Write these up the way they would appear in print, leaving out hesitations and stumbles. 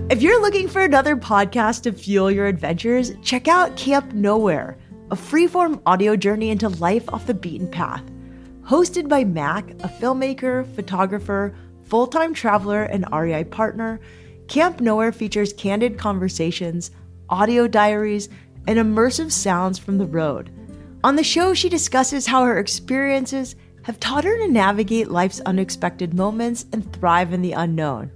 If you're looking for another podcast to fuel your adventures, check out Camp Nowhere, a freeform audio journey into life off the beaten path. Hosted by Mac, a filmmaker, photographer, full-time traveler, and REI partner, Camp Nowhere features candid conversations, audio diaries, and immersive sounds from the road. On the show, she discusses how her experiences have taught her to navigate life's unexpected moments and thrive in the unknown.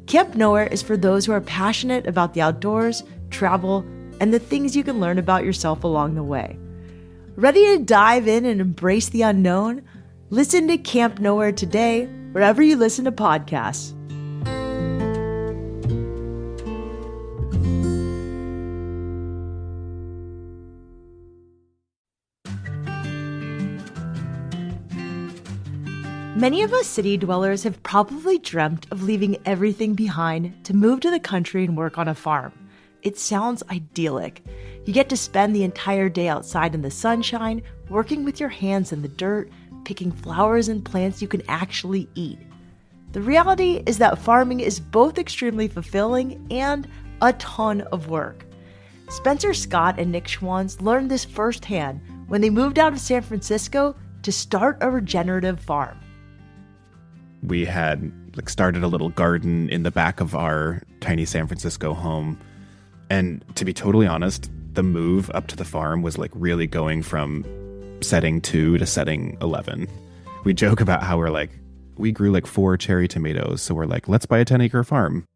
Camp Nowhere is for those who are passionate about the outdoors, travel, and the things you can learn about yourself along the way. Ready to dive in and embrace the unknown? Listen to Camp Nowhere today, wherever you listen to podcasts. Many of us city dwellers have probably dreamt of leaving everything behind to move to the country and work on a farm. It sounds idyllic. You get to spend the entire day outside in the sunshine, working with your hands in the dirt, picking flowers and plants you can actually eat. The reality is that farming is both extremely fulfilling and a ton of work. Spencer Scott and Nick Schwanz learned this firsthand when they moved out of San Francisco to start a regenerative farm. We had started a little garden in the back of our tiny San Francisco home. And to be totally honest, the move up to the farm was really going from setting 2 to setting 11. We joke about how we grew 4 cherry tomatoes. So we're let's buy a 10-acre farm.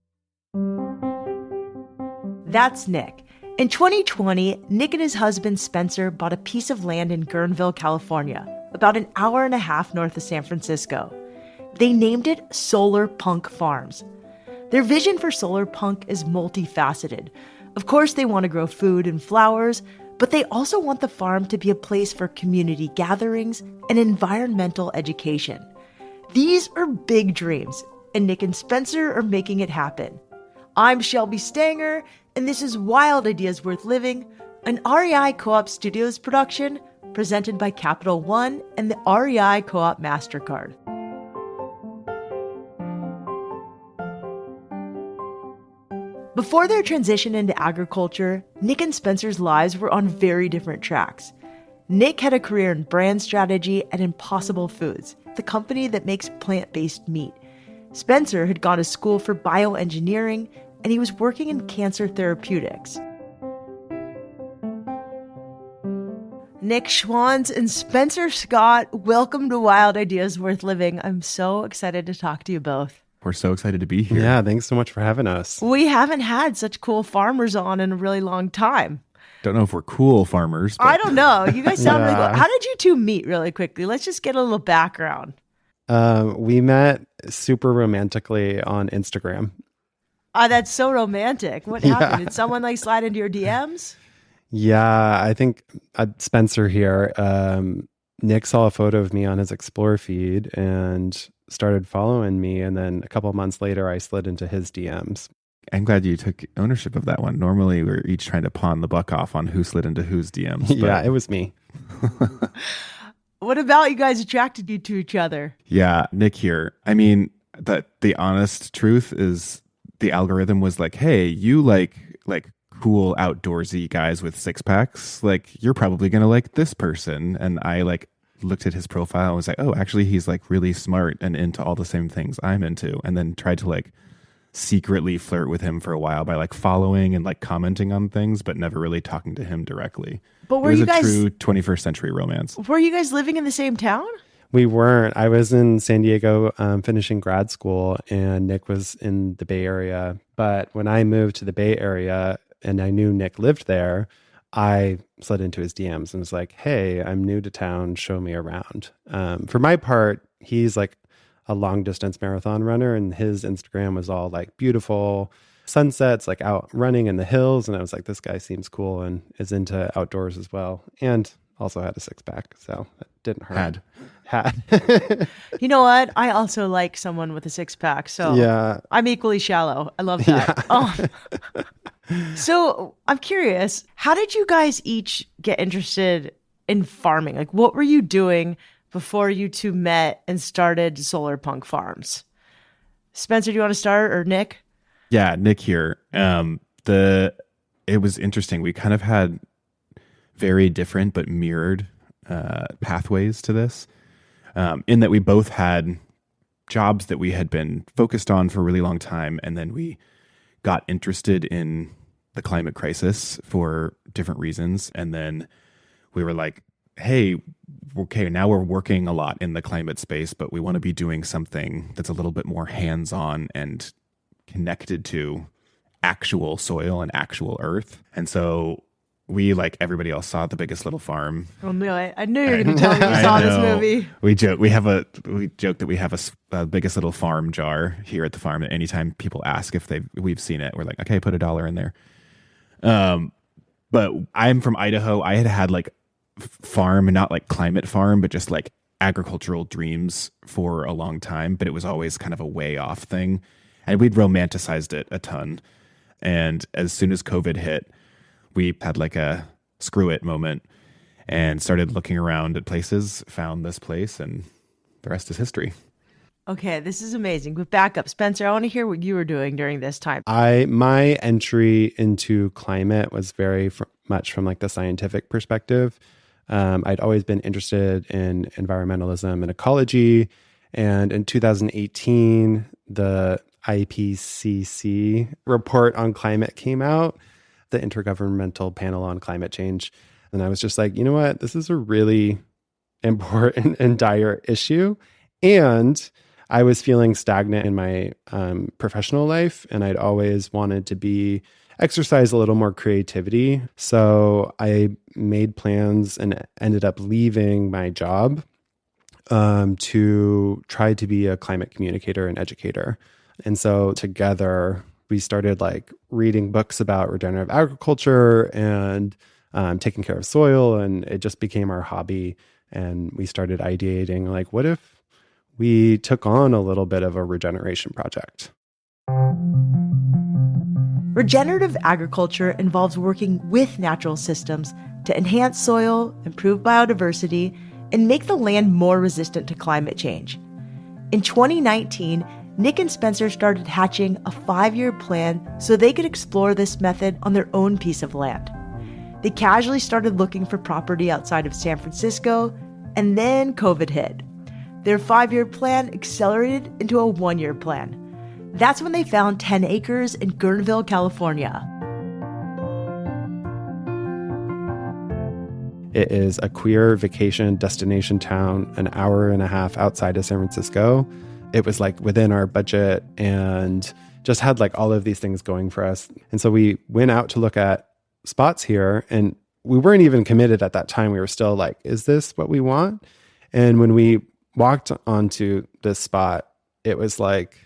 That's Nick. In 2020, Nick and his husband Spencer bought a piece of land in Guerneville, California, about an hour and a half north of San Francisco. They named it Solar Punk Farms. Their vision for Solar Punk is multifaceted. Of course, they want to grow food and flowers, but they also want the farm to be a place for community gatherings and environmental education. These are big dreams, and Nick and Spencer are making it happen. I'm Shelby Stanger, and this is Wild Ideas Worth Living, an REI Co-op Studios production presented by Capital One and the REI Co-op MasterCard. Before their transition into agriculture, Nick and Spencer's lives were on very different tracks. Nick had a career in brand strategy at Impossible Foods, the company that makes plant-based meat. Spencer had gone to school for bioengineering, and he was working in cancer therapeutics. Nick Schwanz and Spencer Scott, welcome to Wild Ideas Worth Living. I'm so excited to talk to you both. We're so excited to be here. Yeah, thanks so much for having us. We haven't had such cool farmers on in a really long time. Don't know if we're cool farmers. But... I don't know. You guys sound really cool. How did you two meet really quickly? Let's just get a little background. We met super romantically on Instagram. That's so romantic. What happened? Did someone slide into your DMs? Yeah, I think Spencer here. Nick saw a photo of me on his Explore feed and started following me, and then a couple of months later I slid into his DMs. I'm glad you took ownership of that one. Normally we're each trying to pawn the buck off on who slid into whose DMs. But... Yeah, it was me. What about you guys attracted you to each other? Yeah, Nick here. I mean, the honest truth is the algorithm was hey, you like cool outdoorsy guys with 6-packs. You're probably going to like this person. And I looked at his profile and was oh, actually he's really smart and into all the same things I'm into. And then tried to secretly flirt with him for a while by following and commenting on things, but never really talking to him directly. But were it was you guys a true 21st century romance? Were you guys living in the same town? We weren't. I was in San Diego finishing grad school, and Nick was in the Bay Area. But when I moved to the Bay Area and I knew Nick lived there, I slid into his DMs and was hey, I'm new to town, show me around. For my part, he's a long distance marathon runner, and his Instagram was all beautiful sunsets, out running in the hills. And I was this guy seems cool and is into outdoors as well. And also had a 6-pack, so that didn't hurt. Had. You know what? I also like someone with a 6-pack, so yeah. I'm equally shallow. I love that. Yeah. So I'm curious, how did you guys each get interested in farming? What were you doing before you two met and started Solar Punk Farms? Spencer, do you want to start, or Nick? Yeah, Nick here. It was interesting. We kind of had very different but mirrored pathways to this, in that we both had jobs that we had been focused on for a really long time, and then we got interested in the climate crisis for different reasons, and then we were like, hey, okay, now we're working a lot in the climate space, but we want to be doing something that's a little bit more hands-on and connected to actual soil and actual earth. And so we, like everybody else, saw The Biggest Little Farm. Oh no, I knew you were going to tell me you saw this movie. We joke that we have a Biggest Little Farm jar here at the farm, that anytime people ask if we've seen it, we're like, okay, put $1 in there. But I'm from Idaho. I had like farm, not like climate farm, but just like agricultural dreams for a long time. But it was always kind of a way off thing. And we'd romanticized it a ton. And as soon as COVID hit, we had like a screw it moment and started looking around at places, found this place, and the rest is history. Okay, this is amazing. But back up, Spencer, I want to hear what you were doing during this time. My entry into climate was very much from like the scientific perspective. I'd always been interested in environmentalism and ecology. And in 2018, the IPCC report on climate came out, the Intergovernmental Panel on Climate Change. And I was just like, you know what? This is a really important and dire issue. And I was feeling stagnant in my professional life, and I'd always wanted to exercise a little more creativity. So I made plans and ended up leaving my job to try to be a climate communicator and educator. And so together we started like reading books about regenerative agriculture and taking care of soil, and it just became our hobby. And we started ideating like, what if we took on a little bit of a regeneration project? Regenerative agriculture involves working with natural systems to enhance soil, improve biodiversity, and make the land more resistant to climate change. In 2019, Nick and Spencer started hatching a 5-year plan so they could explore this method on their own piece of land. They casually started looking for property outside of San Francisco, and then COVID hit. Their 5-year plan accelerated into a 1-year plan. That's when they found 10 acres in Guerneville, California. It is a queer vacation destination town, an hour and a half outside of San Francisco. It was like within our budget and just had like all of these things going for us. And so we went out to look at spots here, and we weren't even committed at that time. We were still like, is this what we want? And when we walked onto this spot, it was like,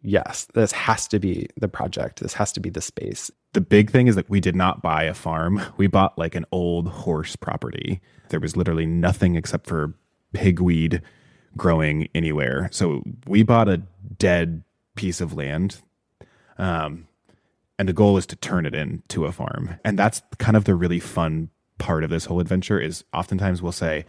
yes, this has to be the project. This has to be the space. The big thing is that we did not buy a farm. We bought like an old horse property. There was literally nothing except for pigweed growing anywhere. So we bought a dead piece of land. And the goal is to turn it into a farm. And that's kind of the really fun part of this whole adventure is oftentimes we'll say,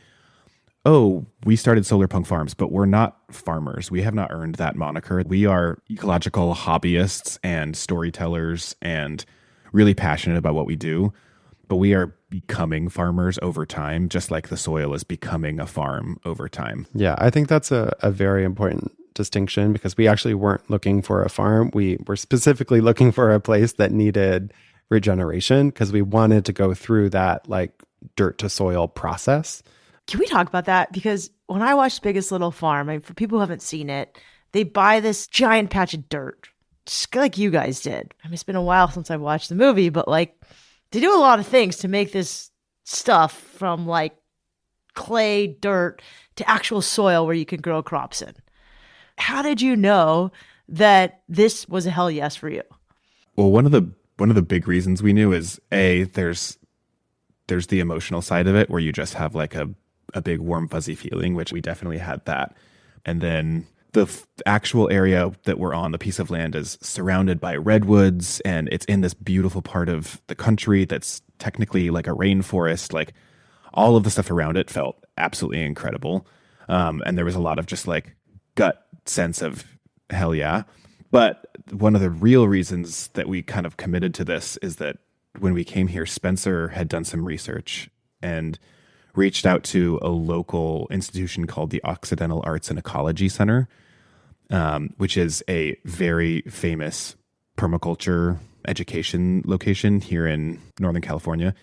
oh, we started Solar Punk Farms, but we're not farmers. We have not earned that moniker. We are ecological hobbyists and storytellers and really passionate about what we do. But we are becoming farmers over time, just like the soil is becoming a farm over time. Yeah, I think that's a very important distinction because we actually weren't looking for a farm. We were specifically looking for a place that needed regeneration because we wanted to go through that like dirt to soil process. Can we talk about that? Because when I watched Biggest Little Farm, for people who haven't seen it, they buy this giant patch of dirt, just like you guys did. I mean, it's been a while since I watched the movie, but like they do a lot of things to make this stuff from like clay, dirt to actual soil where you can grow crops in. How did you know that this was a hell yes for you? Well, one of the big reasons we knew is there's the emotional side of it where you just have like a big warm fuzzy feeling, which we definitely had that. And then the actual area that we're on, the piece of land, is surrounded by redwoods, and it's in this beautiful part of the country that's technically like a rainforest. Like all of the stuff around it felt absolutely incredible. And there was a lot of just like gut sense of hell yeah. But one of the real reasons that we kind of committed to this is that when we came here, Spencer had done some research and reached out to a local institution called the Occidental Arts and Ecology Center, which is a very famous permaculture education location here in Northern California.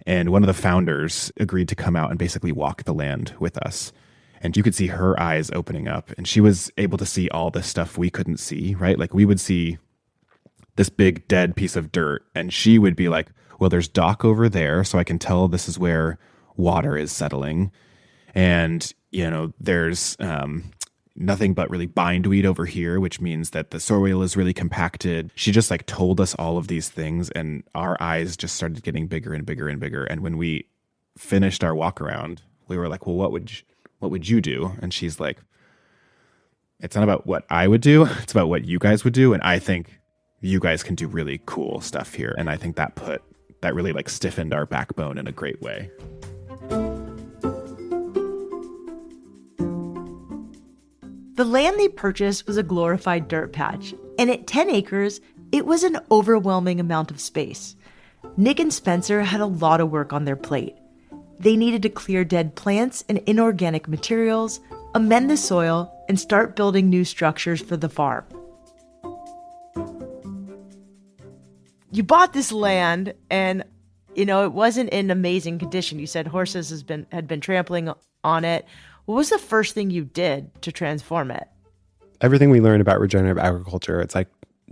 And one of the founders agreed to come out and basically walk the land with us. And you could see her eyes opening up, and she was able to see all this stuff we couldn't see, right? Like we would see this big dead piece of dirt, and she would be like, well, there's dock over there, so I can tell this is where water is settling. And, there's nothing but really bindweed over here, which means that the soil is really compacted. She just like told us all of these things, and our eyes just started getting bigger and bigger and bigger. And when we finished our walk around, we were like, well, what would you do? And she's like, it's not about what I would do. It's about what you guys would do. And I think you guys can do really cool stuff here. And I think that really like stiffened our backbone in a great way. The land they purchased was a glorified dirt patch, and at 10 acres, it was an overwhelming amount of space. Nick and Spencer had a lot of work on their plate. They needed to clear dead plants and inorganic materials, amend the soil, and start building new structures for the farm. You bought this land, and it wasn't in amazing condition. You said horses had been trampling on it. What was the first thing you did to transform it? Everything we learned about regenerative agriculture, it's like,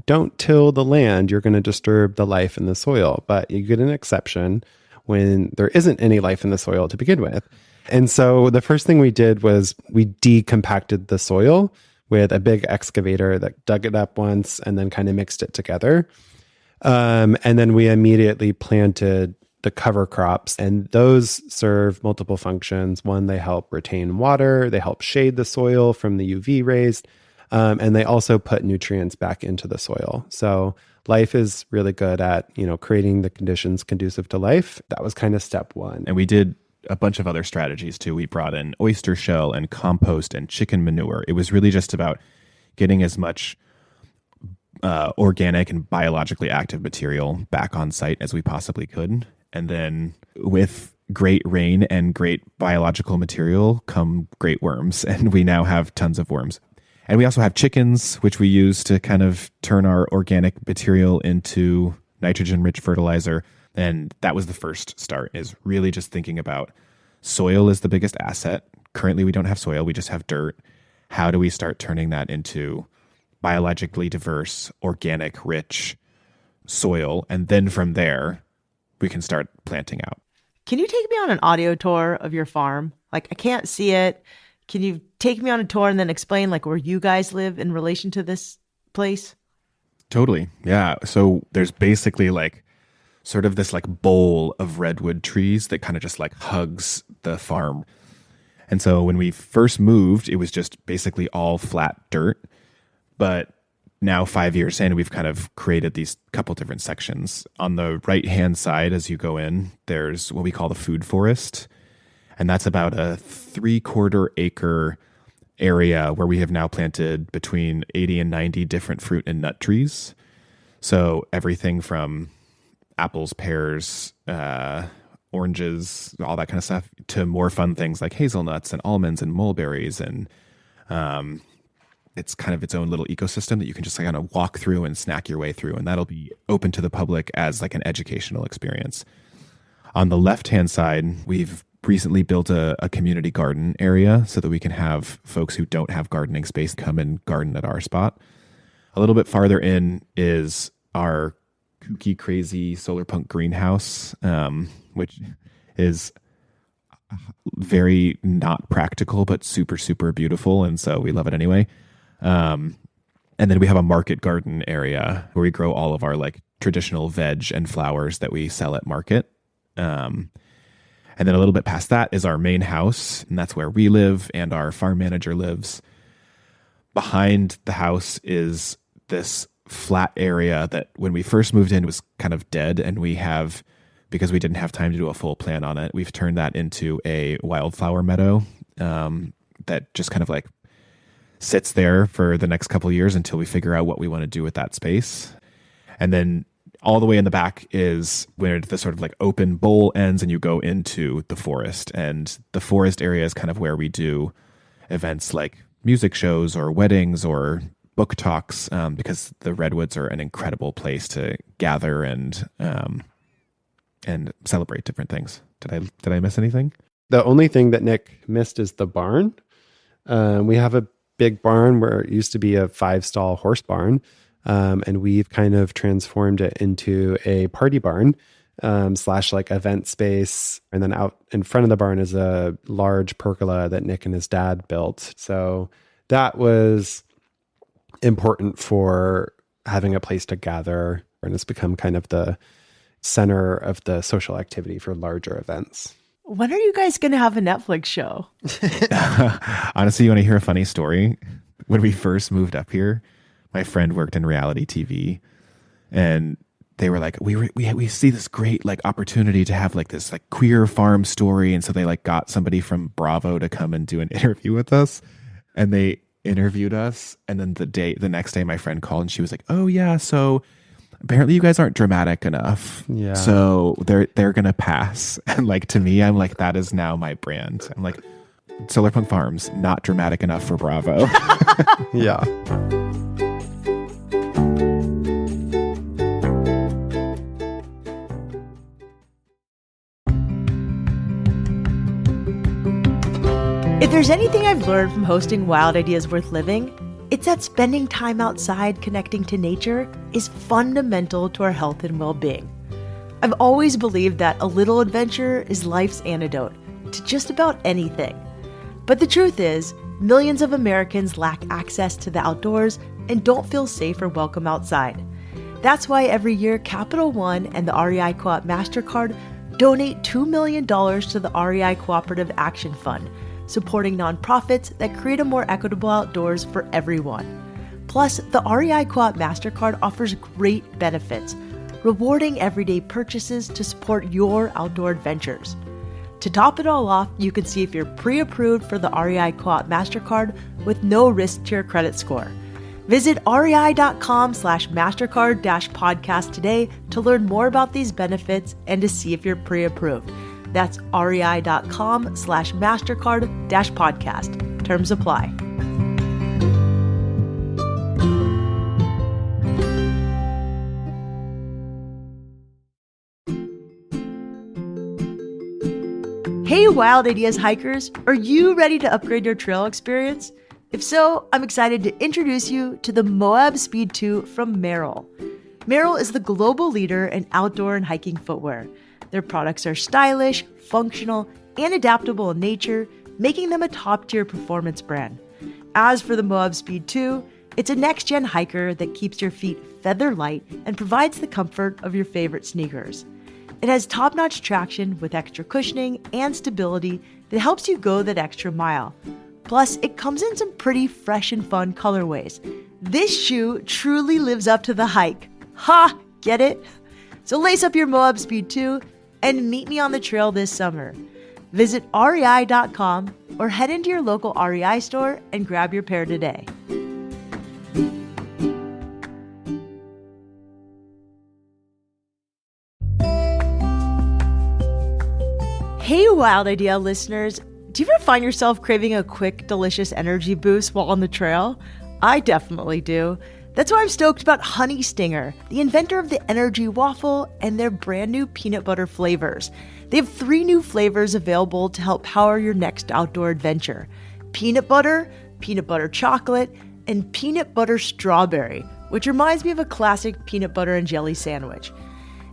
don't till the land, you're going to disturb the life in the soil. But you get an exception when there isn't any life in the soil to begin with. And so the first thing we did was we decompacted the soil with a big excavator that dug it up once and then kind of mixed it together. And then we immediately planted the cover crops, and those serve multiple functions. One, they help retain water, they help shade the soil from the UV rays, and they also put nutrients back into the soil. So life is really good at, creating the conditions conducive to life. That was kind of step one. And we did a bunch of other strategies too. We brought in oyster shell and compost and chicken manure. It was really just about getting as much organic and biologically active material back on site as we possibly could. And then with great rain and great biological material come great worms. And we now have tons of worms. And we also have chickens, which we use to kind of turn our organic material into nitrogen-rich fertilizer. And that was the first start, is really just thinking about soil is the biggest asset. Currently, we don't have soil. We just have dirt. How do we start turning that into biologically diverse, organic, rich soil? And then from there, we can start planting out. Can you take me on an audio tour of your farm? Like, I can't see it. Can you take me on a tour and then explain like where you guys live in relation to this place? Totally. Yeah. So there's basically like sort of this like bowl of redwood trees that kind of just like hugs the farm. And so when we first moved, it was just basically all flat dirt. But now 5 years in, we've kind of created these couple different sections. On the right-hand side, as you go in, there's what we call the food forest. And that's about a 3/4 acre area where we have now planted between 80 and 90 different fruit and nut trees. So everything from apples, pears, oranges, all that kind of stuff, to more fun things like hazelnuts and almonds and mulberries. And it's kind of its own little ecosystem that you can just kind of walk through and snack your way through. And that'll be open to the public as like an educational experience. On the left-hand side, we've recently built a community garden area so that we can have folks who don't have gardening space come and garden at our spot. A little bit farther in is our kooky, crazy solar punk greenhouse, which is very not practical, but super, super beautiful. And so we love it anyway. And then we have a market garden area where we grow all of our like traditional veg and flowers that we sell at market. And then a little bit past that is our main house, and that's where we live and our farm manager lives. Behind the house is this flat area that when we first moved in was kind of dead, and we have, because we didn't have time to do a full plan on it, we've turned that into a wildflower meadow that just kind of like sits there for the next couple of years until we figure out what we want to do with that space. And then all the way in the back is where the sort of like open bowl ends and you go into the forest. And the forest area is kind of where we do events like music shows or weddings or book talks, because the redwoods are an incredible place to gather and celebrate different things. Did I miss anything? The only thing that Nick missed is the barn. We have a big barn where it used to be a 5-stall horse barn. And we've kind of transformed it into a party barn / like event space. And then out in front of the barn is a large pergola that Nick and his dad built. So that was important for having a place to gather. And it's become kind of the center of the social activity for larger events. When are you guys going to have a Netflix show? Honestly, you want to hear a funny story? When we first moved up here, my friend worked in reality TV, and they were like, we see this great like opportunity to have like this like queer farm story. And so they like got somebody from Bravo to come and do an interview with us, and they interviewed us. And then the next day my friend called and she was like, oh yeah, so apparently you guys aren't dramatic enough. Yeah. So they're going to pass. And like, to me, I'm like, that is now my brand. I'm like, Solar Punk Farms, not dramatic enough for Bravo. Yeah. If there's anything I've learned from hosting Wild Ideas Worth Living, it's that spending time outside connecting to nature is fundamental to our health and well-being. I've always believed that a little adventure is life's antidote to just about anything. But the truth is, millions of Americans lack access to the outdoors and don't feel safe or welcome outside. That's why every year Capital One and the REI Co-op MasterCard donate $2 million to the REI Cooperative Action Fund, supporting nonprofits that create a more equitable outdoors for everyone. Plus, the REI Co-op MasterCard offers great benefits, rewarding everyday purchases to support your outdoor adventures. To top it all off, you can see if you're pre-approved for the REI Co-op MasterCard with no risk to your credit score. Visit rei.com/MasterCard-podcast today to learn more about these benefits and to see if you're pre-approved. That's rei.com/MasterCard-podcast. Terms apply. Hey, Wild Ideas hikers, are you ready to upgrade your trail experience? If so, I'm excited to introduce you to the Moab Speed 2 from Merrell. Merrell is the global leader in outdoor and hiking footwear. Their products are stylish, functional, and adaptable in nature, making them a top-tier performance brand. As for the Moab Speed 2, it's a next-gen hiker that keeps your feet feather light and provides the comfort of your favorite sneakers. It has top-notch traction with extra cushioning and stability that helps you go that extra mile. Plus, it comes in some pretty fresh and fun colorways. This shoe truly lives up to the hike. Ha! Get it? So lace up your Moab Speed 2 and meet me on the trail this summer. Visit rei.com or head into your local REI store and grab your pair today. Hey, Wild Idea listeners, do you ever find yourself craving a quick, delicious energy boost while on the trail? I definitely do. That's why I'm stoked about Honey Stinger, the inventor of the energy waffle and their brand new peanut butter flavors. They have 3 new flavors available to help power your next outdoor adventure: peanut butter chocolate, and peanut butter strawberry, which reminds me of a classic peanut butter and jelly sandwich.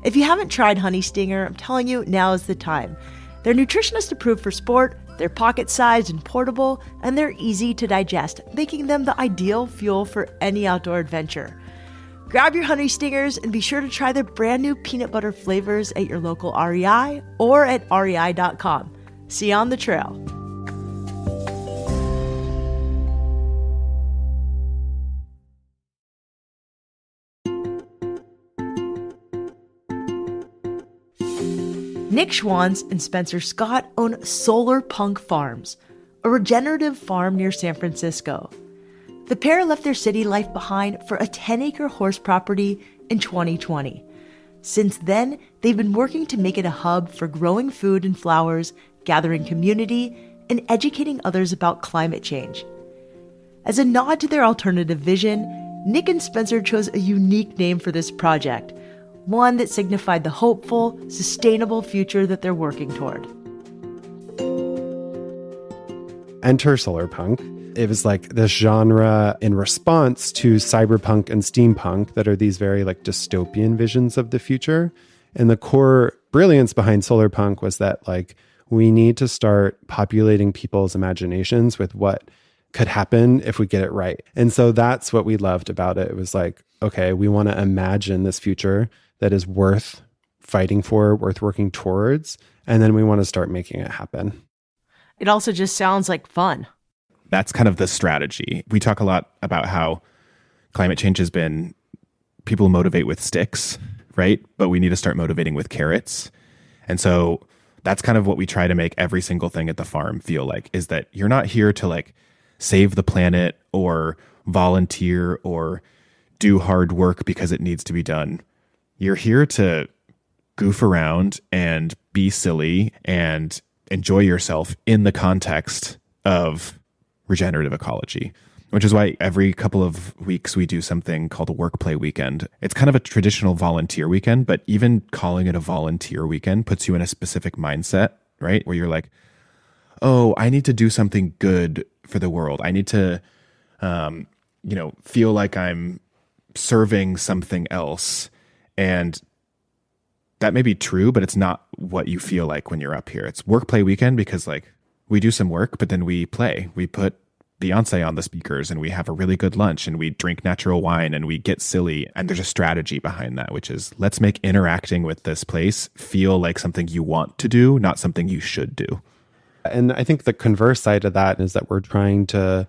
If you haven't tried Honey Stinger, I'm telling you, now is the time. They're nutritionist approved for sport, they're pocket-sized and portable, and they're easy to digest, making them the ideal fuel for any outdoor adventure. Grab your Honey Stingers and be sure to try their brand new peanut butter flavors at your local REI or at rei.com. See you on the trail. Nick Schwanz and Spencer Scott own Solar Punk Farms, a regenerative farm near San Francisco. The pair left their city life behind for a 10-acre horse property in 2020. Since then, they've been working to make it a hub for growing food and flowers, gathering community, and educating others about climate change. As a nod to their alternative vision, Nick and Spencer chose a unique name for this project, one that signified the hopeful, sustainable future that they're working toward. Enter solarpunk. It was like this genre in response to cyberpunk and steampunk that are these very like dystopian visions of the future. And the core brilliance behind solarpunk was that like we need to start populating people's imaginations with what could happen if we get it right. And so that's what we loved about it. It was like, okay, we want to imagine this future that is worth fighting for, worth working towards, and then we want to start making it happen. It also just sounds like fun. That's kind of the strategy. We talk a lot about how climate change has been people motivate with sticks, right? But we need to start motivating with carrots. And so that's kind of what we try to make every single thing at the farm feel like, is that you're not here to like save the planet or volunteer or do hard work because it needs to be done. You're here to goof around and be silly and enjoy yourself in the context of regenerative ecology, which is why every couple of weeks we do something called a work play weekend. It's kind of a traditional volunteer weekend, but even calling it a volunteer weekend puts you in a specific mindset, right? Where you're like, oh, I need to do something good for the world. I need to, feel like I'm serving something else. And that may be true, but it's not what you feel like when you're up here. It's work play weekend because like we do some work, but then we play. We put Beyonce on the speakers and we have a really good lunch and we drink natural wine and we get silly. And there's a strategy behind that, which is let's make interacting with this place feel like something you want to do, not something you should do. And I think the converse side of that is that we're trying to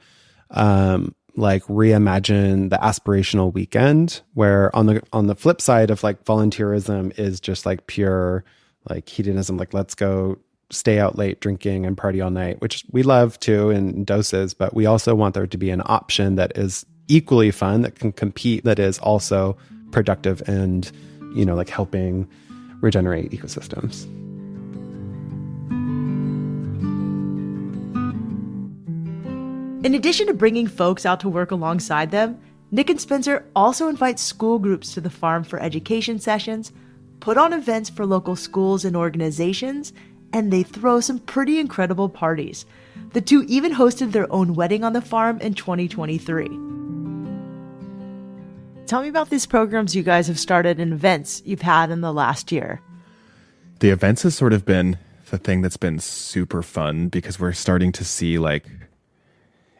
reimagine the aspirational weekend, where on the flip side of like volunteerism is just like pure like hedonism, like let's go stay out late drinking and party all night, which we love too in doses, but we also want there to be an option that is equally fun, that can compete, that is also productive and, like helping regenerate ecosystems. In addition to bringing folks out to work alongside them, Nick and Spencer also invite school groups to the farm for education sessions, put on events for local schools and organizations, and they throw some pretty incredible parties. The two even hosted their own wedding on the farm in 2023. Tell me about these programs you guys have started and events you've had in the last year. The events has sort of been the thing that's been super fun because we're starting to see like,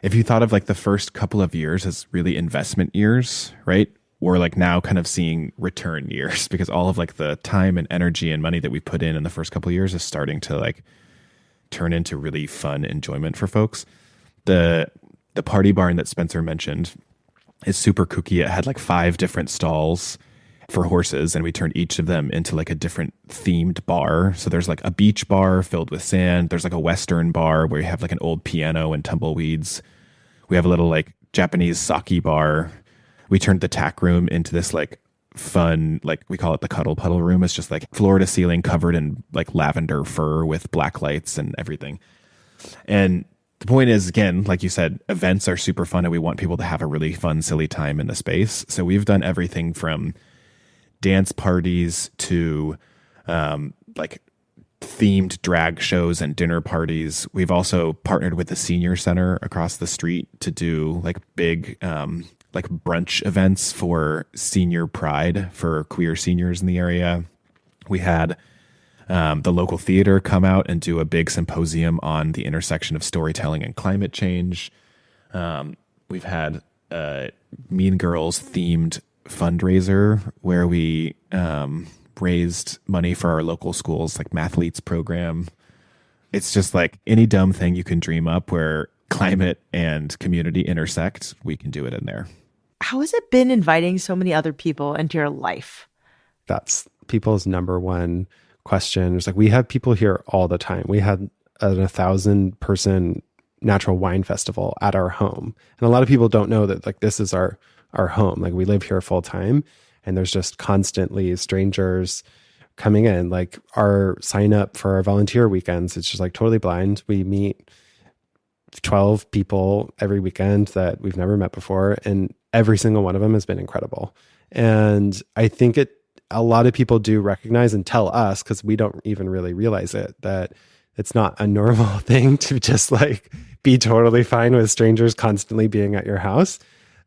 if you thought of like the first couple of years as really investment years, right? We're like now kind of seeing return years because all of like the time and energy and money that we put in the first couple of years is starting to like turn into really fun enjoyment for folks. The party barn that Spencer mentioned is super kooky. It had like 5 different stalls for horses and we turned each of them into like a different themed bar. So there's like a beach bar filled with sand. There's like a Western bar where you have like an old piano and tumbleweeds. We have a little like Japanese sake bar. We turned the tack room into this like fun, like we call it the cuddle puddle room. It's just like floor to ceiling covered in like lavender fur with black lights and everything. And the point is, again, like you said, events are super fun and we want people to have a really fun, silly time in the space. So we've done everything from dance parties to like themed drag shows and dinner parties. We've also partnered with the senior center across the street to do like big like brunch events for senior pride for queer seniors in the area. We had the local theater come out and do a big symposium on the intersection of storytelling and climate change. We've had Mean Girls themed fundraiser where we raised money for our local schools, like Mathletes program. It's just like any dumb thing you can dream up where climate and community intersect, we can do it in there. How has it been inviting so many other people into your life? That's people's number one question. It's like we have people here all the time. We had a 1,000-person natural wine festival at our home. And a lot of people don't know that like this is our home. Like we live here full time, and there's just constantly strangers coming in. Like our sign up for our volunteer weekends, it's just like totally blind. We meet 12 people every weekend that we've never met before, and every single one of them has been incredible. And I think a lot of people do recognize and tell us, because we don't even really realize it, that it's not a normal thing to just like be totally fine with strangers constantly being at your house.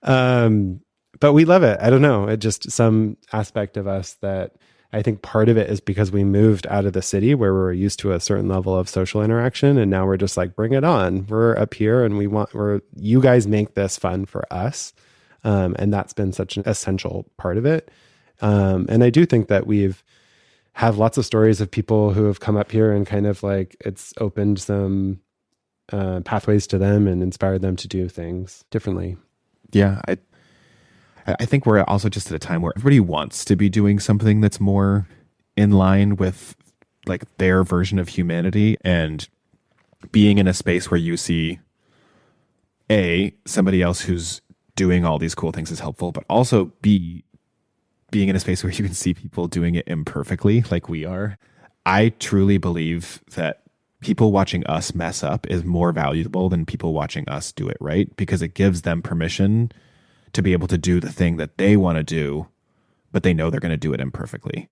But we love it. I don't know. It just some aspect of us that I think part of it is because we moved out of the city where we're used to a certain level of social interaction. And now we're just like, bring it on. We're up here and you guys make this fun for us. And that's been such an essential part of it. And I do think that have lots of stories of people who have come up here and kind of like it's opened some pathways to them and inspired them to do things differently. Yeah, I think we're also just at a time where everybody wants to be doing something that's more in line with like their version of humanity, and being in a space where you see somebody else who's doing all these cool things is helpful, but also being in a space where you can see people doing it imperfectly like we are. I truly believe that people watching us mess up is more valuable than people watching us do it right, because it gives them permission to be able to do the thing that they want to do, but they know they're going to do it imperfectly.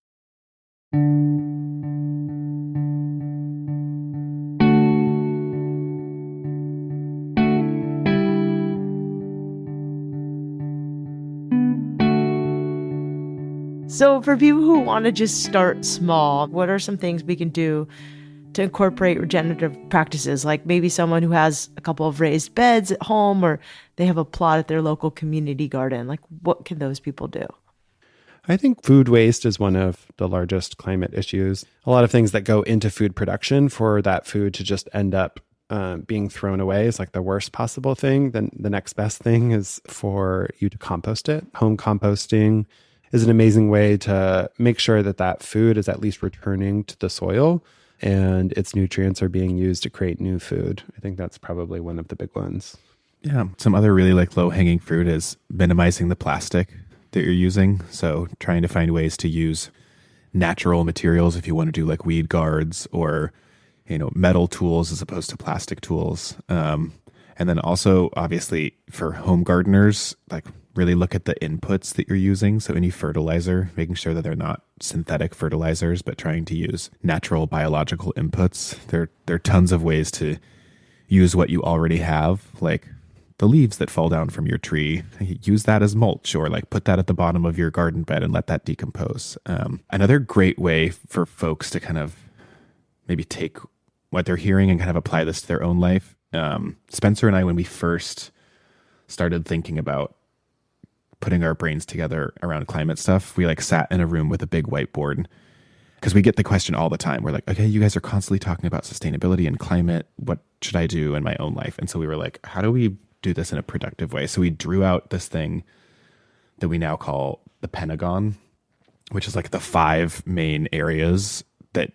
So for people who want to just start small, what are some things we can do to incorporate regenerative practices? Like maybe someone who has a couple of raised beds at home, or they have a plot at their local community garden. Like what can those people do? I think food waste is one of the largest climate issues. A lot of things that go into food production, for that food to just end up being thrown away is like the worst possible thing. Then the next best thing is for you to compost it. Home composting is an amazing way to make sure that food is at least returning to the soil and its nutrients are being used to create new food. I think that's probably one of the big ones. Yeah. Some other really like low hanging fruit is minimizing the plastic that you're using. So trying to find ways to use natural materials if you want to do like weed guards or, metal tools as opposed to plastic tools. And then also obviously for home gardeners, like really look at the inputs that you're using. So any fertilizer, making sure that they're not synthetic fertilizers, but trying to use natural biological inputs. There are tons of ways to use what you already have, like the leaves that fall down from your tree. Use that as mulch, or like put that at the bottom of your garden bed and let that decompose. Another great way for folks to kind of maybe take what they're hearing and kind of apply this to their own life. Spencer and I, when we first started thinking about putting our brains together around climate stuff, we like sat in a room with a big whiteboard, because we get the question all the time. We're like, okay, you guys are constantly talking about sustainability and climate. What should I do in my own life? And so we were like, how do we do this in a productive way? So we drew out this thing that we now call the Pentagon, which is like the 5 main areas that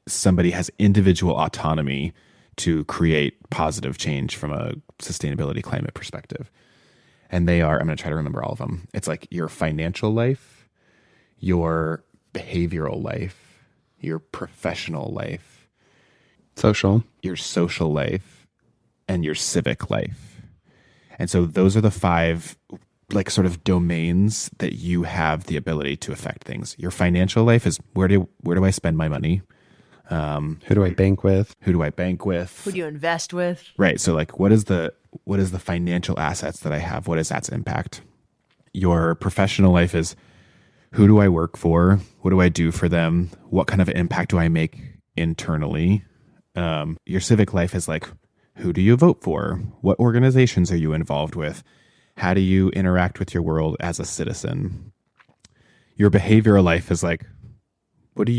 somebody has individual autonomy to create positive change from a sustainability climate perspective. And they are, I'm going to try to remember all of them. It's like your financial life, your behavioral life, your professional life, your social life, and your civic life. And so those are the 5 like sort of domains that you have the ability to affect things. Your financial life is where do I spend my money? Who do I bank with? Who do I bank with? Who do you invest with? Right. So like what is the financial assets that I have? What is that impact? Your professional life is who do I work for? What do I do for them? What kind of impact do I make internally? Your civic life is like, who do you vote for? What organizations are you involved with? How do you interact with your world as a citizen? Your behavioral life is like, how do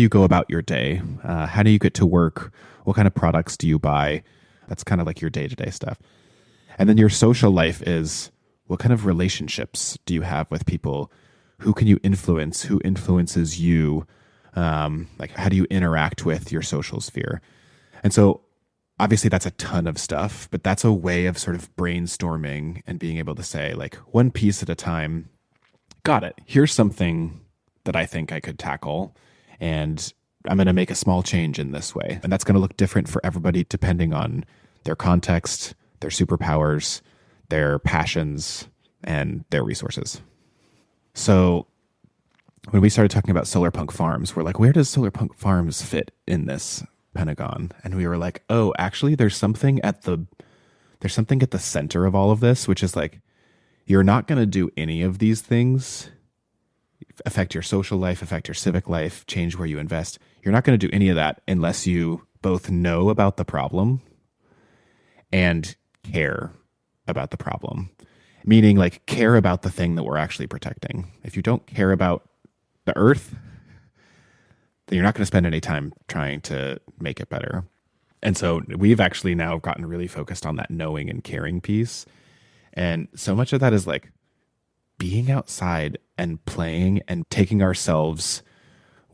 you go about your day? How do you get to work? What kind of products do you buy? That's kind of like your day-to-day stuff. And then your social life is, what kind of relationships do you have with people? Who can you influence? Who influences you? Like, how do you interact with your social sphere? And so obviously that's a ton of stuff, but that's a way of sort of brainstorming and being able to say, like, one piece at a time, got it. Here's something that I think I could tackle, and I'm going to make a small change in this way. And that's going to look different for everybody depending on their context, their superpowers, their passions, and their resources. So when we started talking about solar punk farms, we're like, where does solar punk farms fit in this Pentagon? And we were like, oh, actually there's something at the center of all of this, which is like, you're not going to do any of these things affect your social life, affect your civic life, change where you invest. You're not going to do any of that unless you both know about the problem and care about the problem. Meaning, like, care about the thing that we're actually protecting. If you don't care about the earth, then you're not going to spend any time trying to make it better. And so we've actually now gotten really focused on that knowing and caring piece. And so much of that is like being outside and playing and taking ourselves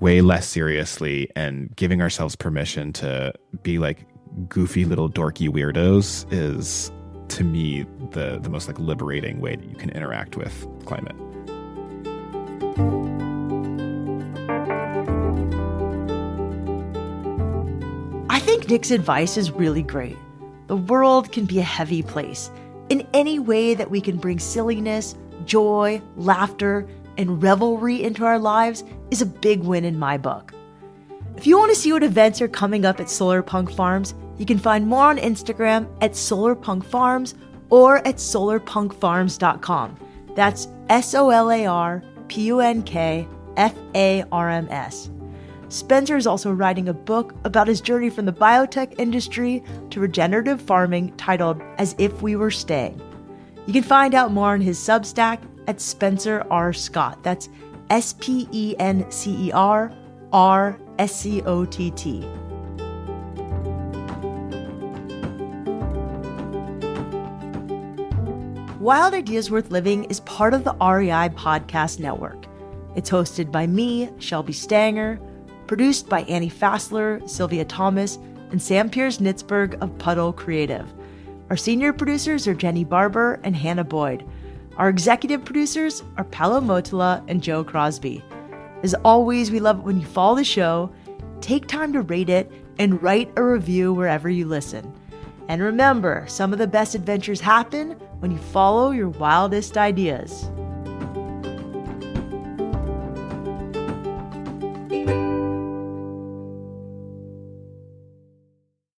way less seriously and giving ourselves permission to be like goofy little dorky weirdos is, to me, the most like liberating way that you can interact with climate. I think Nick's advice is really great. The world can be a heavy place. In any way that we can bring silliness, joy, laughter, and revelry into our lives is a big win in my book. If you want to see what events are coming up at Solar Punk Farms, you can find more on Instagram at Solar Punk Farms or at solarpunkfarms.com. That's SOLARPUNKFARMS. Spencer is also writing a book about his journey from the biotech industry to regenerative farming titled As If We Were Staying. You can find out more on his Substack at Spencer R. Scott. That's SPENCER RSCOTT. Wild Ideas Worth Living is part of the REI Podcast Network. It's hosted by me, Shelby Stanger, produced by Annie Fassler, Sylvia Thomas, and Sam Piers-Nitzberg of Puddle Creative. Our senior producers are Jenny Barber and Hannah Boyd. Our executive producers are Paolo Motola and Joe Crosby. As always, we love it when you follow the show, take time to rate it, and write a review wherever you listen. And remember, some of the best adventures happen when you follow your wildest ideas.